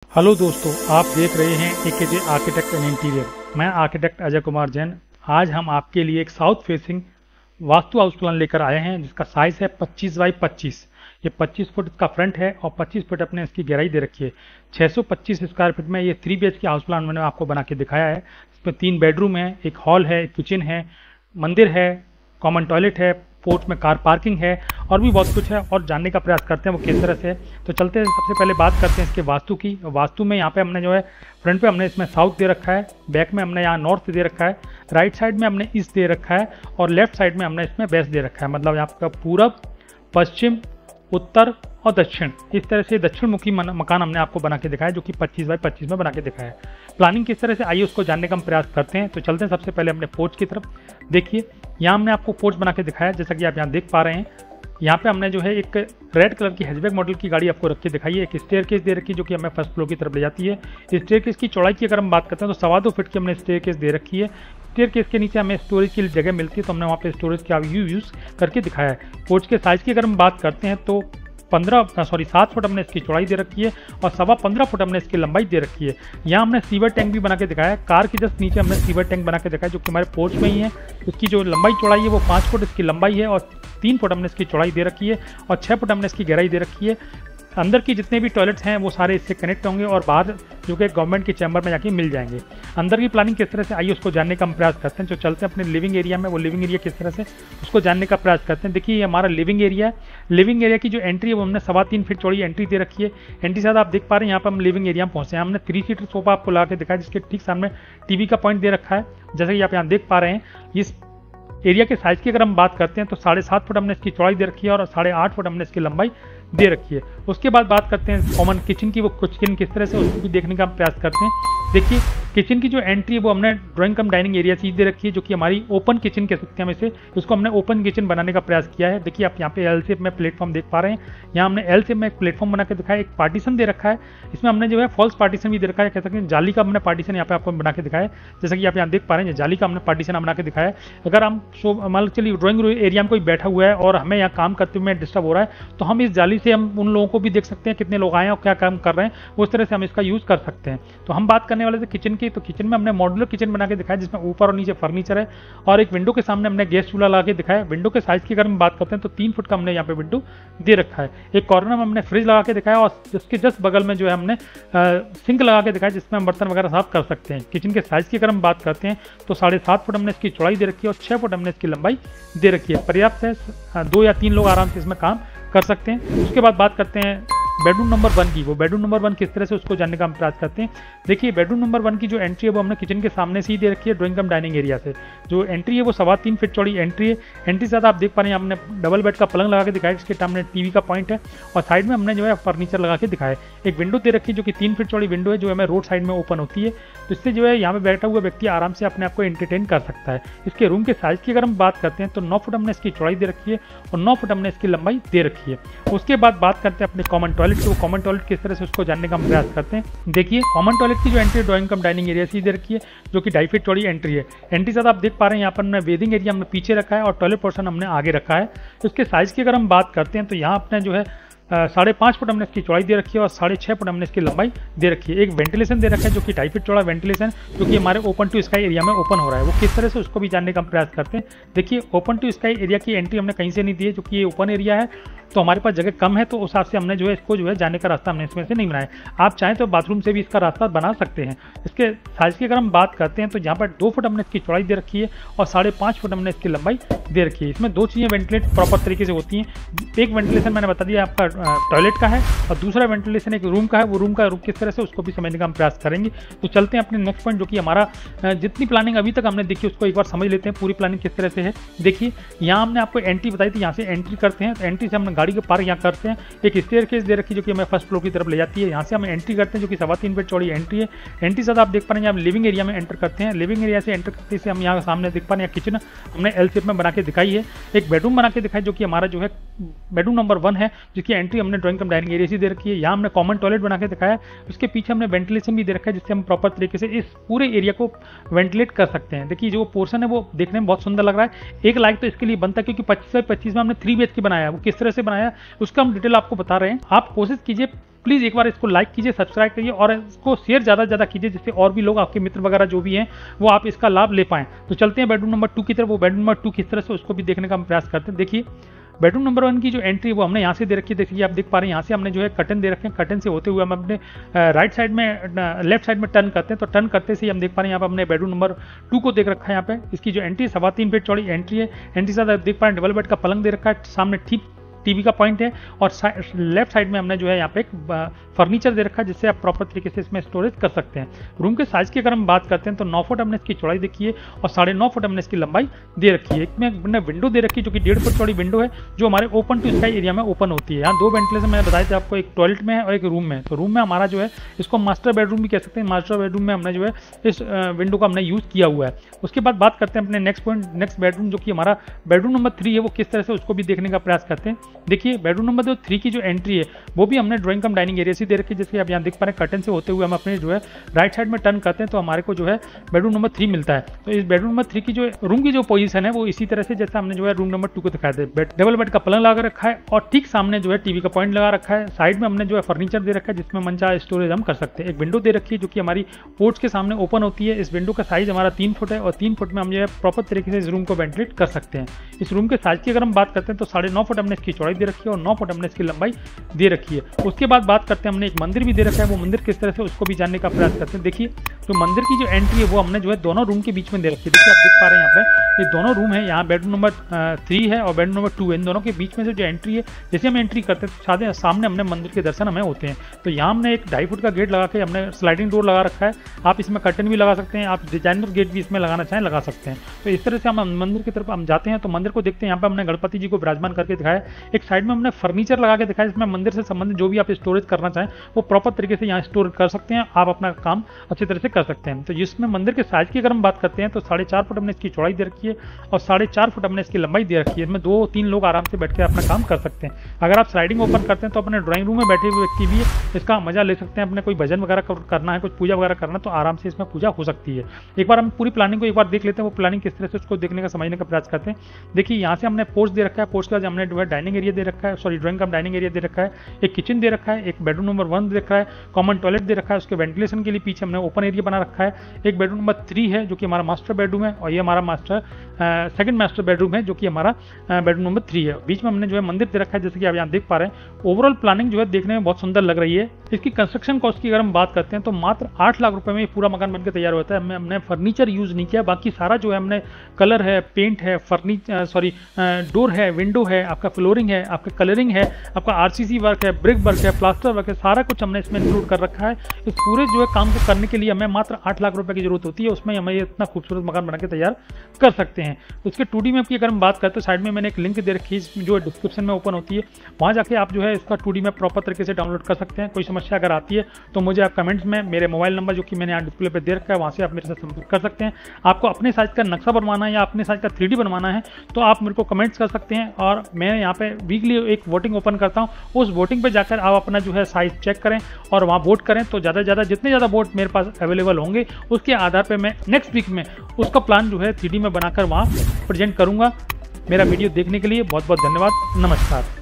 Hello दोस्तों, आप देख रहे हैं एकेजे आर्किटेक्ट एंड इंटीरियर। मैं आर्किटेक्ट अजय कुमार जैन। आज हम आपके लिए एक south facing vastu house plan लेकर आए हैं जिसका साइज है 25 बाई 25। ये 25 फुट इसका फ्रंट है और 25 फुट अपने इसकी गहराई दे रखी है। 625 स्क्वायर फीट में ये 3 BHK हाउस प्लान मैंने आपको बना के दिखाया है। इसमें 3 बेडरूम है, एक हॉल है, एक किचन है, मंदिर है, कॉमन टॉयलेट है, पोर्च में कार पार्किंग है और भी बहुत कुछ है। और जानने का प्रयास करते हैं वो किस तरह से है। तो चलते हैं, सबसे पहले बात करते हैं इसके वास्तु की। वास्तु में यहाँ पे हमने जो है फ्रंट पे हमने इसमें साउथ दे रखा है, बैक में हमने यहाँ नॉर्थ दे रखा है, राइट साइड में हमने ईस्ट दे रखा है और लेफ्ट साइड में हमने इसमें वेस्ट दे रखा है। मतलब यहाँ का पूरब, पश्चिम, उत्तर और दक्षिण, इस तरह से दक्षिण मुखी मकान हमने आपको बना के दिखाया जो कि 25 बाई 25 में बना के दिखाया है। प्लानिंग किस तरह से, आइए उसको जानने का हम प्रयास करते हैं। तो चलते हैं सबसे पहले अपने पोर्च की तरफ। देखिए यहाँ हमने आपको पोर्च बना के दिखाया, जैसा कि आप यहाँ देख पा रहे हैं। यहाँ पे हमने जो है एक रेड कलर की हैचबैक मॉडल की गाड़ी आपको रख के दिखाई है। एक स्टेयरकेस दे रखी है जो कि हमें फर्स्ट फ्लोर की तरफ ले जाती है। स्टेयरकेस की चौड़ाई की अगर हम बात करते हैं तो 2.25 फीट की हमने स्टेयरकेस दे रखी है। स्टेयरकेस के नीचे हमें स्टोरेज की जगह मिलती है तो हमने वहाँ पे स्टोरेज का यूज़ करके दिखाया है। पोर्च के साइज़ की अगर हम बात करते हैं तो 7 फुट हमने इसकी चौड़ाई दे रखी है और 15.25 फुट हमने इसकी लंबाई दे रखी है। यहाँ हमने सीवर टैंक भी बना के दिखाया है। कार की जस्ट नीचे हमने सीवर टैंक बना के दिखाया जो कि हमारे पोर्च में ही है। इसकी जो लंबाई चौड़ाई है वो 5 फुट इसकी लंबाई है और 3 फुट हमने इसकी चौड़ाई दे रखी है और 6 फुट हमने इसकी गहराई दे रखी है। अंदर की जितने भी टॉयलेट्स हैं वो सारे इससे कनेक्ट होंगे और बाहर जो कि गवर्नमेंट के चैम्बर में जाके मिल जाएंगे। अंदर की प्लानिंग किस तरह से, आइए उसको जानने का हम प्रयास करते हैं। जो चलते हैं अपने लिविंग एरिया में, वो लिविंग एरिया किस तरह से उसको जानने का प्रयास करते हैं। देखिए ये हमारा लिविंग एरिया है। लिविंग एरिया की जो एंट्री है वो हमने 3.25 फीट चौड़ी एंट्री दे रखी है। एंट्री साथ आप देख पा रहे हैं, यहाँ पर हम लिविंग एरिया में पहुंचे हैं। हमने 3 सीटर सोफा आपको लगा के दिखाया जिसके ठीक सामने टीवी का पॉइंट दे रखा है। जैसे कि आप यहाँ देख पा रहे हैं, इस एरिया के साइज़ की अगर हम बात करते हैं तो 7.5 फुट हमने इसकी चौड़ाई दे रखी है और 8.5 फुट हमने इसकी लंबाई दे रखी है। उसके बाद बात करते हैं कॉमन किचन की। वो किचन किस तरह से, उसको भी देखने का हम प्रयास करते हैं। देखिए किचन की जो एंट्री है वो हमने ड्राइंग कम डाइनिंग एरिया चीज दे रखी है जो कि हमारी ओपन किचन कह सकते हैं हम इसे। उसको हमने ओपन किचन बनाने का प्रयास किया है। देखिए आप यहाँ पे एल शेप में प्लेटफॉर्म देख पा रहे हैं। यहाँ हमने एल शेप में एक प्लेटफॉर्म बना के दिखाया, एक पार्टीशन दे रखा है। इसमें हमने जो है फॉल्स पार्टीशन भी दे रखा है, कह सकते हैं जाली का हमने पार्टीशन यहाँ पे आपको बना के दिखाया है। जैसा कि आप यहाँ देख पा रहे हैं, जाली का हमने पार्टीशन बना के दिखाया है। अगर हम मान लो चलिए ड्राइंग एरिया में कोई बैठा हुआ है और हमें यहाँ काम करते हुए डिस्टर्ब हो रहा है तो हम इस जाली से हम उन लोगों को भी देख सकते हैं कितने लोग आए हैं और क्या काम कर रहे हैं। उस तरह से हम इसका यूज कर सकते हैं। तो हम बात करने वाले थे किचन की। तो किचन में हमने मॉड्यूलर किचन बना के दिखाया जिसमें ऊपर और नीचे फर्नीचर है और एक विंडो के सामने हमने गैस चूल्हा लगा के दिखाया। विंडो के साइज की अगर हम बात करते हैं तो 3 फुट का हमने यहाँ पे विंडो दे रखा है। एक कॉर्नर में हमने फ्रिज लगा के दिखाया और जिसके जस्ट बगल में जो है हमने सिंक लगा के दिखाया जिसमें हम बर्तन वगैरह साफ कर सकते हैं। किचन के साइज की अगर हम बात करते हैं तो 7.5 फुट हमने इसकी चौड़ाई दे रखी है और 6 फुट हमने इसकी लंबाई दे रखी है। पर्याप्त है, 2 या 3 लोग आराम से इसमें काम कर सकते हैं। उसके बाद बात करते हैं बेडरूम नंबर 1 की। वो बेडरूम नंबर 1 किस तरह से उसको जानने का हम प्रयास करते हैं। देखिए बेडरूम नंबर 1 की जो एंट्री है वो हमने किचन के सामने से ही दे रखी है, ड्राइंग कम डाइनिंग एरिया से। जो एंट्री है वो 3.25 फीट चौड़ी एंट्री है। एंट्री से आप देख पा रहे हैं, हमने डबल बेड का पलंग लगा के दिखाया जिसके सामने टीवी का पॉइंट है और साइड में हमने जो है फर्नीचर लगा के दिखाया। एक विंडो दे रखी है जो कि 3 फीट चौड़ी विंडो है जो हमें रोड साइड में ओपन होती है। तो इससे जो है यहाँ पे बैठा हुआ व्यक्ति आराम से अपने आप को एंटरटेन कर सकता है। इसके रूम के साइज की अगर हम बात करते हैं तो 9 फुट हमने इसकी चौड़ाई दे रखी है और 9 फुट हमने इसकी लंबाई दे रखी है। उसके बाद बात करते हैं अपने कॉमन टॉयलेट की। वो कॉमन टॉयलेट किस तरह से उसको जानने का हम प्रयास करते हैं। देखिए कॉमन टॉयलेट की जो entry drawing cum dining area से दे रखी है जो कि 2.5 फीट चौड़ी एंट्री है। एंट्री साथ आप देख पा रहे हैं, यहाँ पर हमने वेदिंग एरिया हमने पीछे रखा है और टॉयलेट पोर्शन हमने आगे रखा है। उसके साइज की अगर हम बात करते हैं तो यहाँ अपने जो है 5.5 फुट हमने इसकी चौड़ाई दे रखी है और 6.5 फुट हमने इसकी लंबाई दे रखी है। एक वेंटिलेशन दे रखा है जो कि 2.5 फीट चौड़ा वेंटिलेशन जो कि हमारे ओपन टू स्काई एरिया में ओपन हो रहा है। वो किस तरह से उसको भी जानने का हम प्रयास करते हैं। देखिए ओपन टू स्काई एरिया की एंट्री हमने कहीं से नहीं दी है जो कि ये ओपन एरिया है तो हमारे पास जगह कम है तो उस हिसाब से हमने जो है इसको जो है जाने का रास्ता हमने इसमें से नहीं बनाया। आप चाहें तो बाथरूम से भी इसका रास्ता बना सकते हैं। इसके साइज की अगर हम बात करते हैं तो यहाँ पर 2 फुट हमने इसकी चौड़ाई दे रखी है और 5.5 फुट हमने इसकी लंबाई दे रखी है। इसमें 2 चीज़ें वेंटिलेट प्रॉपर तरीके से होती हैं। एक वेंटिलेशन मैंने बता दिया आपका टॉयलेट का है और दूसरा वेंटिलेशन एक रूम का है। वो रूम का किस तरह से उसको भी समझने का हम प्रयास करेंगे। तो चलते हैं अपने नेक्स्ट पॉइंट जो कि हमारा जितनी प्लानिंग अभी तक हमने देखी उसको एक बार समझ लेते हैं पूरी प्लानिंग किस तरह से है। देखिए यहाँ हमने आपको एंट्री बताई थी, यहाँ से एंट्री करते हैं तो एंट्री से हम गाड़ी के पार्क यहाँ करते हैं। एक स्टेयरकेस दे रखी जो कि हमें फर्स्ट फ्लोर की तरफ ले जाती है। यहाँ से हम एंट्री करते हैं जो कि 3.25 फीट चौड़ी एंट्री है। एंट्री साथ आप देख पा रहे हैं, हम लिविंग एरिया में एंटर करते हैं। लिविंग एरिया से एंटर करते से हम यहाँ सामने देख पा रहे हैं किचन हमने एल शेप में बना के दिखाई है। एक बेडरूम बना के दिखाई जो कि हमारा जो है बेडरूम नंबर 1 है जिसकी एंट्री हमने ड्राइंग कम डाइनिंग एरिया से दे रखी है। यहाँ हमने कॉमन टॉयलेट बना के दिखाया है। उसके पीछे हमने वेंटिलेशन भी दे रखा है जिससे हम प्रॉपर तरीके से इस पूरे एरिया को वेंटिलेट कर सकते हैं। देखिए जो पोर्शन है वो देखने में बहुत सुंदर लग रहा है। एक लाइक तो इसके लिए बनता है क्योंकि 25 बाई 25 में हमने 3 BHK बनाया है। वो किस तरह से बनाया है उसका हम डिटेल आपको बता रहे हैं। आप कोशिश कीजिए प्लीज़ एक बार इसको लाइक कीजिए, सब्सक्राइब करिए और इसको शेयर ज़्यादा से ज़्यादा कीजिए, जिससे और भी लोग, आपके मित्र वगैरह जो भी हैं, वो आप इसका लाभ ले पाएँ। तो चलते हैं बेडरूम नंबर 2 की तरफ। वो बेडरूम नंबर 2 किस तरह से उसको भी देखने का हम प्रयास करते हैं। देखिए बेडरूम नंबर 1 की जो एंट्री वो हमने यहाँ से दे रखी है। देखिए आप देख पा रहे हैं यहाँ से हमने जो है कर्टन दे रखे हैं। कर्टन से होते हुए हम अपने राइट साइड में, लेफ्ट साइड में टर्न करते हैं। तो टर्न करते से ही हम देख पा रहे हैं यहाँ पर हमने बेडरूम नंबर 2 को देख रखा है। यहाँ पे इसकी जो एंट्री 3.25 फीट चौड़ी एंट्री है। एंट्री से आप देख पा रहे हैं डबल बेड का पलंग दे रखा है, सामने ठीक टीवी का पॉइंट है और लेफ्ट साइड में हमने जो है यहाँ पे एक फर्नीचर दे रखा है, जिससे आप प्रॉपर तरीके से इसमें स्टोरेज कर सकते हैं। रूम के साइज की अगर हम बात करते हैं तो 9 फुट हमने इसकी चौड़ाई देखी है और 9.5 फुट हमने इसकी लंबाई दे रखी है। इसमें हमने विंडो दे रखी है जो कि 1.5 फुट चौड़ी विंडो है, जो हमारे ओपन टू स्काई एरिया में ओपन होती है। यहाँ 2 वेंटिलेशन मैंने बताया था आपको, एक टॉयलेट में है और एक रूम में है। तो रूम में हमारा जो है इसको मास्टर बेडरूम भी कह सकते हैं। मास्टर बेडरूम में हमने जो है इस विंडो का हमने यूज़ किया हुआ है। उसके बाद बात करते हैं अपने नेक्स्ट बेडरूम, जो कि हमारा बेडरूम नंबर 3 है, वो किस तरह से उसको भी देखने का प्रयास करते हैं। देखिए बेडरूम नंबर 3 की जो एंट्री है वो भी हमने ड्राइंग कम डाइनिंग एरिया से दे रखी है। जैसे आप यहाँ देख पा रहे हैं कर्टन से होते हुए हम अपने जो है राइट साइड में टर्न करते हैं तो हमारे को जो है बेडरूम नंबर 3 मिलता है। तो इस बेडरूम नंबर 3 की जो रूम की जो पोजीशन है वो इसी तरह से जैसा हमने जो है रूम नंबर 2 को दिखाया था। डबल बेड का पलंग लगा रखा है और ठीक सामने जो है टीवी का पॉइंट लगा रखा है। साइड में हमने जो है फर्नीचर दे रखा है, जिसमें मनचाहा स्टोरेज हम कर सकते हैं। एक विंडो दे रखी है जो कि हमारी पोर्च के सामने ओपन होती है। इस विंडो का साइज हमारा 3 फुट है और 3 फुट में हम जो है प्रॉपर तरीके से इस रूम को वेंटिलेट कर सकते हैं। इस रूम के साइज की अगर हम बात करते हैं तो 9.5 फुट हमने इसकी चौड़ाई दे रखी है और 9 फुट हमने इसकी लंबाई दे रखी है। उसके बाद बात करते हैं हमने एक मंदिर भी दे रखा है। वो मंदिर किस तरह से उसको भी जानने का प्रयास करते हैं। देखिए तो मंदिर की जो एंट्री है वो हमने जो है दोनों रूम के बीच में दे रखी है। देखिए आप देख पा रहे हैं यहाँ पे ये दोनों रूम है। यहाँ बेडरूम नंबर 3 है और बेडरूम नंबर 2 है। इन दोनों के बीच में से जो एंट्री है, जैसे हम एंट्री करते हैं सामने हमने मंदिर के दर्शन हमें होते हैं। तो यहाँ हमने एक 2.5 फुट का गेट लगा के हमने स्लाइडिंग डोर लगा रखा है। आप इसमें कर्टन भी लगा सकते हैं, आप डिजाइनर गेट भी इसमें लगाना चाहें लगा सकते हैं। तो इस तरह से हम मंदिर की तरफ हम जाते हैं तो मंदिर को देखते हैं। यहाँ पे हमने गणपति जी को विराजमान करके दिखाया। एक साइड में हमने फर्नीचर लगा के दिखाया, इसमें मंदिर से संबंधित जो भी आप स्टोरेज करना चाहें वो प्रॉपर तरीके से यहाँ स्टोर कर सकते हैं। आप अपना काम अच्छी तरह से कर सकते हैं। तो जिसमें मंदिर के साइज की अगर हम बात करते हैं तो 4.5 फुट हमने इसकी चौड़ाई दे रखी है और 4.5 फुट हमने इसकी लंबाई दे रखी है। इसमें 2-3 लोग आराम से बैठ के अपना काम कर सकते हैं। अगर आप स्लाइडिंग ओपन करते हैं तो अपने ड्राइंग रूम में बैठे हुए व्यक्ति भी इसका मजा ले सकते हैं। अपने कोई भजन वगैरह करना है, कुछ पूजा वगैरह करना है तो आराम से इसमें पूजा हो सकती है। एक बार हम पूरी प्लानिंग को एक बार देख लेते हैं, वो प्लानिंग किस तरह से उसको देखने का समझने का प्रयास करते हैं। देखिए यहाँ से हमने पोर्च दे रखा है। पोर्च के बाद हमने जो है डाइनिंग एरिया दे रखा है, sorry drawing cum dining area दे रखा है। एक किचन दे रखा है, एक बेडरूम नंबर 1 दे रखा है, कॉमन टॉयलेट दे रखा है। उसके वेंटिलेशन के लिए पीछे हमने ओपन एरिया बना रखा है। एक बेडरूम नंबर 3 है जो कि हमारा मास्टर बेडरूम है और ये हमारा सेकंड मास्टर बेडरूम है जो कि हमारा बेडरूम नंबर 3 है। बीच में हमने जो है मंदिर दे रखा है, जैसे कि आप यहाँ देख पा रहे हैं। ओवरऑल प्लानिंग जो है देखने में बहुत सुंदर लग रही है। इसकी कंस्ट्रक्शन कॉस्ट की अगर हम बात करते हैं तो मात्र 8 लाख रुपए में ये पूरा मकान बनकर तैयार होता है। हमने फर्नीचर यूज नहीं किया, बाकी सारा जो है हमने कलर है, पेंट है, डोर है, विंडो है, आपका फ्लोरिंग है, आपका कलरिंग है, आपका आरसीसी वर्क है, ब्रिक वर्क है, प्लास्टर वर्क है, सारा कुछ हमने इसमें इंक्लूड कर रखा है। इस पूरे जो है काम को करने के लिए हमें मात्र 8 लाख रुपए की जरूरत होती है। उसमें हमें ये इतना खूबसूरत मकान बना के तैयार कर सकते हैं। उसके 2D मैप की अगर हम बात करते हैं तो साइड में मैंने एक लिंक दे रखी है जो डिस्क्रिप्शन में ओपन होती है। वहाँ जाके आप जो है इसका 2D मैप प्रॉपर तरीके से डाउनलोड कर सकते हैं। कोई समस्या अगर आती है तो मुझे आप कमेंट्स में मेरे मोबाइल नंबर जो कि मैंने यहाँ डिस्प्ले पे दे रखा है वहाँ से आप मेरे साथ संपर्क कर सकते हैं। आपको अपने साइज का नक्शा बनवाना है या अपने साइज का 3D बनवाना है तो आप मेरे को कमेंट्स कर सकते हैं और मैं यहाँ पे वीकली एक वोटिंग ओपन करता हूँ। उस वोटिंग पे जाकर आप अपना जो है साइज चेक करें और वहाँ वोट करें। तो ज़्यादा से ज़्यादा जितने ज़्यादा वोट मेरे पास अवेलेबल होंगे उसके आधार पर मैं नेक्स्ट वीक में उसका प्लान जो है 3D में बनाकर वहाँ प्रेजेंट करूँगा। मेरा वीडियो देखने के लिए बहुत बहुत धन्यवाद। नमस्कार।